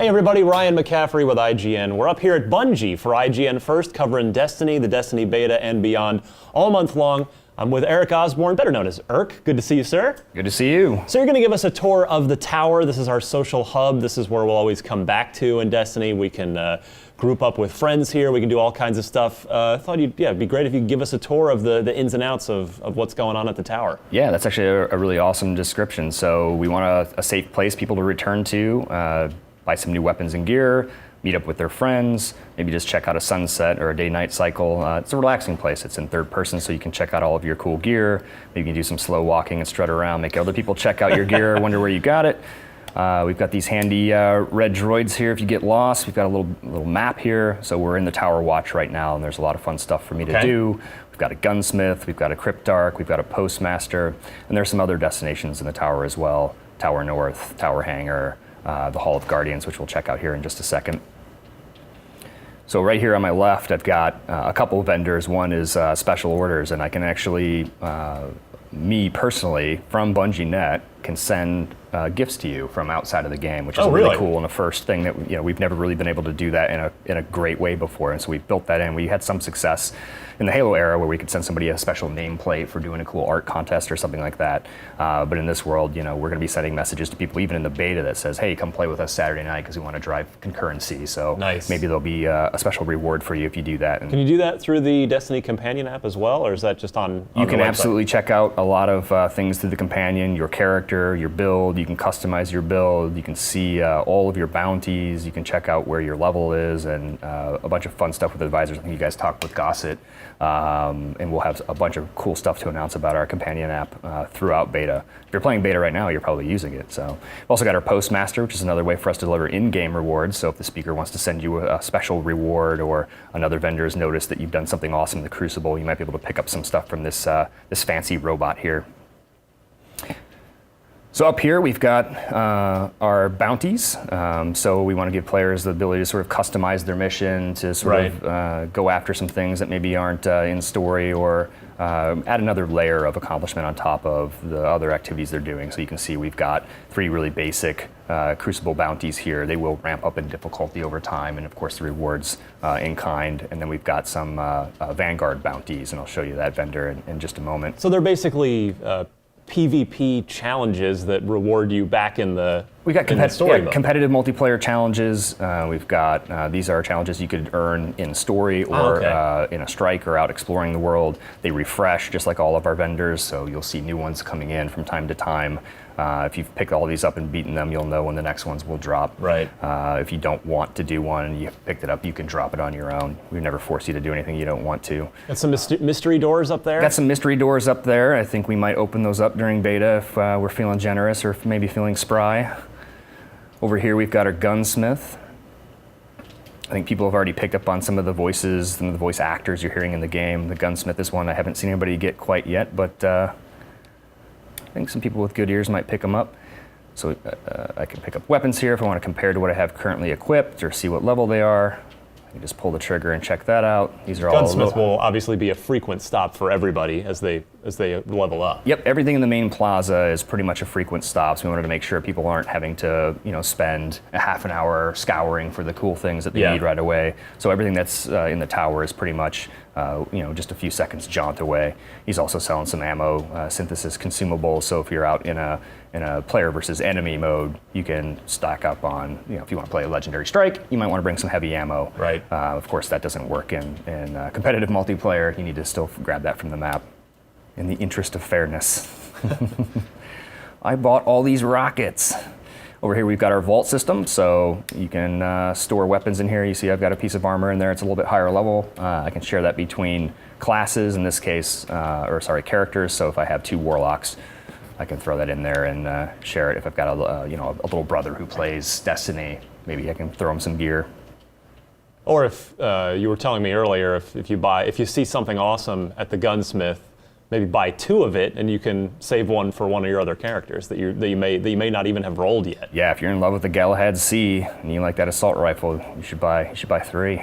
Hey everybody, Ryan McCaffrey with IGN. We're up here at Bungie for IGN First, covering Destiny, the Destiny beta, and beyond, all month long. I'm with Eric Osborne, better known as Irk. Good to see you, sir. Good to see you. So you're going to give us a tour of the tower. This is our social hub. This is where we'll always come back to in Destiny. We can group up with friends here. We can do all kinds of stuff. I thought it'd be great if you could give us a tour of the ins and outs of what's going on at the tower. Yeah, that's actually a really awesome description. So we want a safe place people to return to, buy some new weapons and gear, meet up with their friends, maybe just check out a sunset or a day-night cycle. It's a relaxing place. It's in third person, so you can check out all of your cool gear. Maybe you can do some slow walking and strut around, make other people check out your gear, wonder where you got it. We've got these handy red droids here if you get lost. We've got a little map here. So we're in the Tower Watch right now, and there's a lot of fun stuff for me to do. We've got a gunsmith, we've got a cryptarch, we've got a postmaster, and there's some other destinations in the tower as well. Tower North, Tower Hangar, the Hall of Guardians, which we'll check out here in just a second. So right here on my left, I've got a couple of vendors. One is special orders, and I can actually, me personally, from Bungie Net, can send gifts to you from outside of the game, which is really cool and a first thing that we've never really been able to do that in a great way before, and so we built that in. We had some success in the Halo era where we could send somebody a special nameplate for doing a cool art contest or something like that. But in this world, we're going to be sending messages to people even in the beta that says, "Hey, come play with us Saturday night because we want to drive concurrency." So maybe there'll be a special reward for you if you do that. And can you do that through the Destiny companion app as well, or is that just on you can the absolutely check out a lot of things through the companion, your character, your build. You can customize your build. You can see all of your bounties. You can check out where your level is, and a bunch of fun stuff with advisors. I think you guys talked with Gossett, and we'll have a bunch of cool stuff to announce about our companion app throughout beta. If you're playing beta right now, you're probably using it. So we've also got our postmaster, which is another way for us to deliver in-game rewards. So if the speaker wants to send you a special reward, or another vendor has noticed that you've done something awesome in the Crucible, you might be able to pick up some stuff from this this fancy robot here. So up here we've got our bounties. So we want to give players the ability to sort of customize their mission, to sort of go after some things that maybe aren't in story, or add another layer of accomplishment on top of the other activities they're doing. So you can see we've got 3 really basic Crucible bounties here. They will ramp up in difficulty over time, and of course the rewards in kind. And then we've got some Vanguard bounties, and I'll show you that vendor in just a moment. So they're basically PvP challenges that reward you back in the story mode. Competitive multiplayer challenges. We've got these are challenges you could earn in story or in a strike or out exploring the world. They refresh just like all of our vendors, so you'll see new ones coming in from time to time. If you've picked all these up and beaten them, you'll know when the next ones will drop. If you don't want to do one and you've picked it up, you can drop it on your own. We never force you to do anything you don't want to. Got some mystery doors up there? Got some mystery doors up there. I think we might open those up during beta if we're feeling generous, or if maybe feeling spry. Over here we've got our gunsmith. I think people have already picked up on some of the voices, some of the voice actors you're hearing in the game. The gunsmith is one I haven't seen anybody get quite yet, but I think some people with good ears might pick them up. So I can pick up weapons here if I want to compare to what I have currently equipped, or see what level they are. I can just pull the trigger and check that out. These are Gunsmith will obviously be a frequent stop for everybody as they level up. Yep, everything in the main plaza is pretty much a frequent stop. So we wanted to make sure people aren't having to spend a half an hour scouring for the cool things that they need right away. So everything that's in the tower is pretty much just a few seconds jaunt away. He's also selling some ammo synthesis consumables. So if you're out in a player versus enemy mode, you can stack up on, if you want to play a legendary strike, you might want to bring some heavy ammo. Of course, that doesn't work in competitive multiplayer. You need to still grab that from the map in the interest of fairness. I bought all these rockets. Over here we've got our vault system, so you can store weapons in here. You see I've got a piece of armor in there. It's a little bit higher level. I can share that between classes, in this case, characters. So if I have 2 warlocks, I can throw that in there and share it. If I've got a little brother who plays Destiny, maybe I can throw him some gear. Or if you were telling me earlier, if you see something awesome at the gunsmith, maybe buy 2 of it, and you can save one for one of your other characters that you may not even have rolled yet. Yeah, if you're in love with the Galahad C and you like that assault rifle, you should buy 3.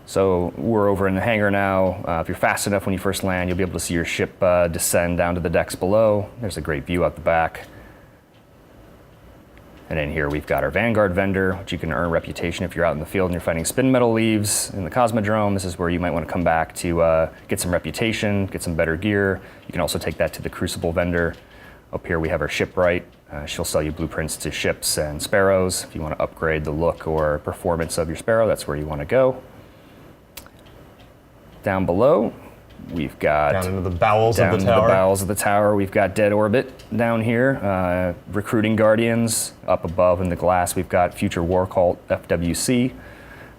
So we're over in the hangar now. If you're fast enough when you first land, you'll be able to see your ship descend down to the decks below. There's a great view out the back. And then here we've got our Vanguard vendor, which you can earn reputation if you're out in the field and you're fighting spin metal leaves in the Cosmodrome. This is where you might want to come back to get some reputation, get some better gear. You can also take that to the Crucible vendor. Up here we have our shipwright. She'll sell you blueprints to ships and sparrows. If you want to upgrade the look or performance of your sparrow, that's where you want to go. Down below, we've got down into the bowels of the tower. Down the bowels of the tower, we've got Dead Orbit down here, recruiting Guardians. Up above in the glass, we've got Future War Cult, FWC.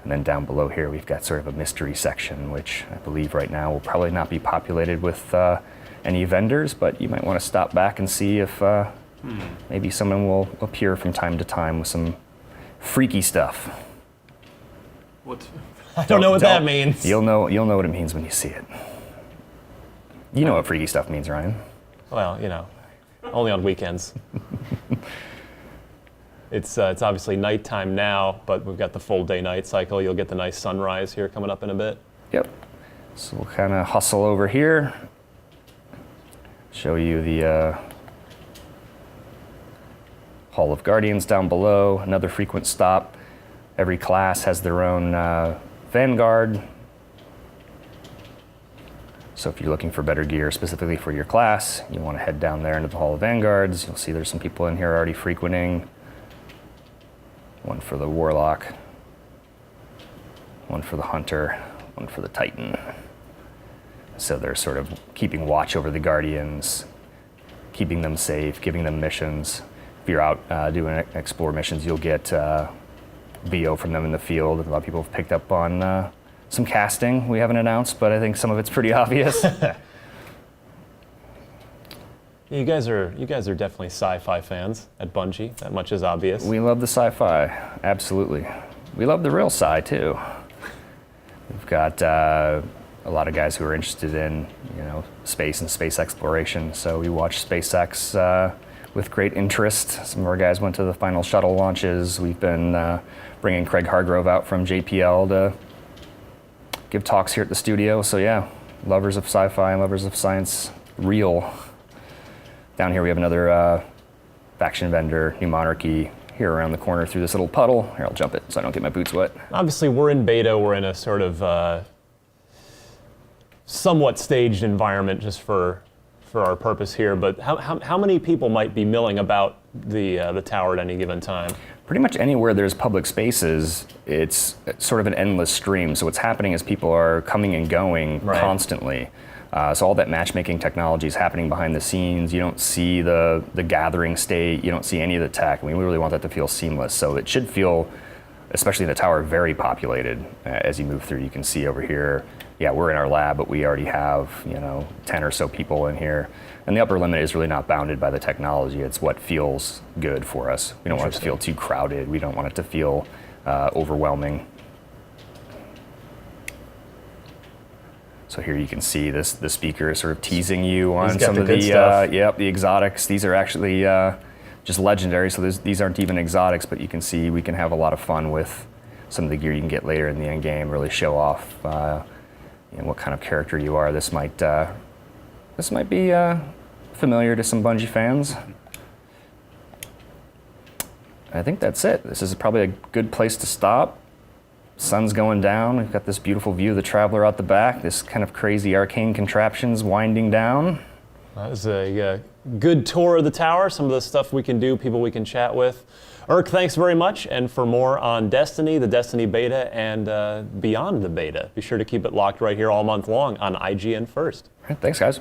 And then down below here, we've got sort of a mystery section, which I believe right now will probably not be populated with any vendors, but you might want to stop back and see if maybe someone will appear from time to time with some freaky stuff. What? I don't know what that means. You'll know what it means when you see it. You know what freaky stuff means, Ryan. Well, you know, only on weekends. It's obviously nighttime now, but we've got the full day-night cycle. You'll get the nice sunrise here coming up in a bit. Yep. So we'll kind of hustle over here. Show you the Hall of Guardians down below. Another frequent stop. Every class has their own Vanguard. So if you're looking for better gear specifically for your class, you want to head down there into the Hall of Vanguards. You'll see there's some people in here already frequenting. One for the Warlock, one for the Hunter, one for the Titan. So they're sort of keeping watch over the Guardians, keeping them safe, giving them missions. If you're out doing explore missions, you'll get VO from them in the field. A lot of people have picked up on some casting we haven't announced, but I think some of it's pretty obvious. You guys are definitely sci-fi fans at Bungie. That much is obvious. We love the sci-fi, absolutely. We love the real sci too. We've got a lot of guys who are interested in, you know, space and space exploration. So we watch SpaceX with great interest. Some of our guys went to the final shuttle launches. We've been bringing Craig Hargrove out from JPL to give talks here at the studio. So yeah, lovers of sci-fi and lovers of science, real. Down here we have another faction vendor, New Monarchy, here around the corner through this little puddle. Here, I'll jump it so I don't get my boots wet. Obviously, we're in beta. We're in a sort of somewhat staged environment just for our purpose here. But how many people might be milling about the tower at any given time? Pretty much anywhere there's public spaces, it's sort of an endless stream. So what's happening is people are coming and going constantly. So all that matchmaking technology is happening behind the scenes. You don't see the gathering state. You don't see any of the tech. We really want that to feel seamless. So it should feel, especially in the tower, very populated as you move through. You can see over here, yeah, we're in our lab, but we already have, 10 or so people in here. And the upper limit is really not bounded by the technology. It's what feels good for us. We don't want it to feel too crowded. We don't want it to feel overwhelming. So here you can see the speaker is sort of teasing you on some of the the exotics. These are actually just legendary, so these aren't even exotics, but you can see we can have a lot of fun with some of the gear you can get later in the end game, really show off what kind of character you are. This might be familiar to some Bungie fans. I think that's it. This is probably a good place to stop. Sun's going down. We've got this beautiful view of the Traveler out the back, this kind of crazy arcane contraptions winding down. That was a good tour of the tower, some of the stuff we can do, people we can chat with. Urk, thanks very much. And for more on Destiny, the Destiny beta, and beyond the beta, be sure to keep it locked right here all month long on IGN First. All right, thanks, guys.